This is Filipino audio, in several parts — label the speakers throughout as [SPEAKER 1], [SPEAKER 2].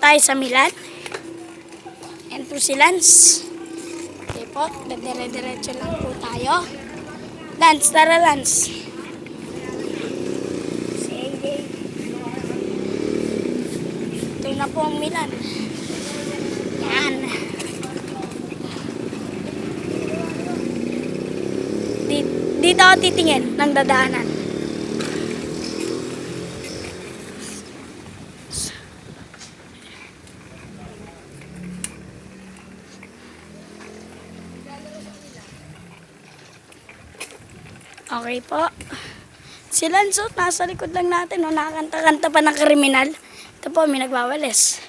[SPEAKER 1] tayo sa Milan. Yan po si Lance. Okay po, dire-diretso lang po tayo. Lance, tara Lance. Si AJ. Ito na po ang Milan. Yan. Dito ako titingin ng dadaanan. Okay po. Si Lanzo, nasa likod lang natin. No? Nakakanta-kanta pa ng kriminal. Ito po, may nagwawalis.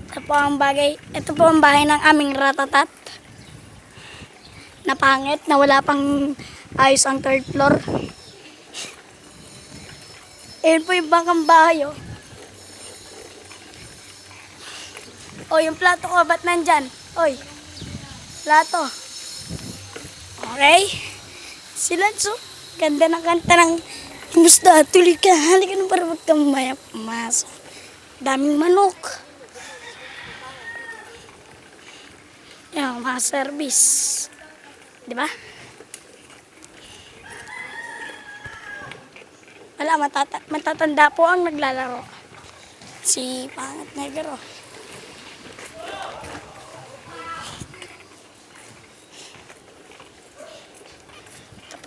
[SPEAKER 1] Ito po ang bagay. Ito po ang bahay ng aming ratatat. Napangit, na wala pang ayos ang third floor. Ayun po yung bangkang bahay. Oh, yung plato ko, ba't nandyan? Oy, plato. Okay. Si Lanzo, ganda ng kanta ng kumusta, tuloy ka, halika na para magkamaya pumasok. Daming manok. Yan, mga service. Diba? Wala, matatanda po ang naglalaro. Si Pangat Negro.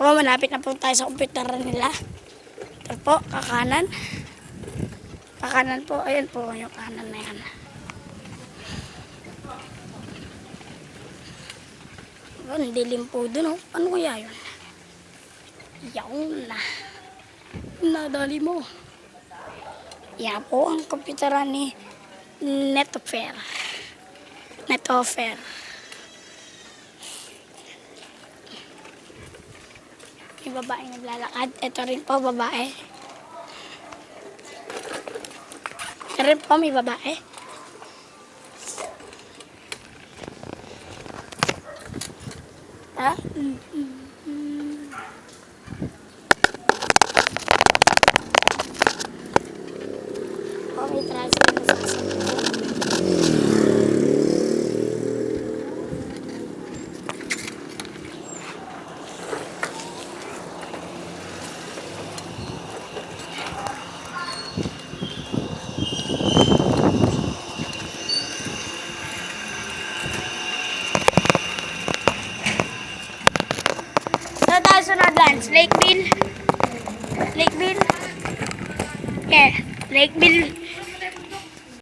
[SPEAKER 1] Po, malapit na po tayo sa kumpyuteran nila. Ito po, kakanan. Kakanan po, ayan po yung kanan na yan. Ang dilim po dun, oh. Ano kaya yun? Yawn na. Nadali mo. Yan po ang kumpyuteran ni Netofer. Netofer. Yung babae naglalakad. Ito rin po, babae. Ito rin po, may babae. Ha? Oh, may transfer na sasakyan. Sunod Lance, Lakeville. Lakeville. Yeah, Lakeville.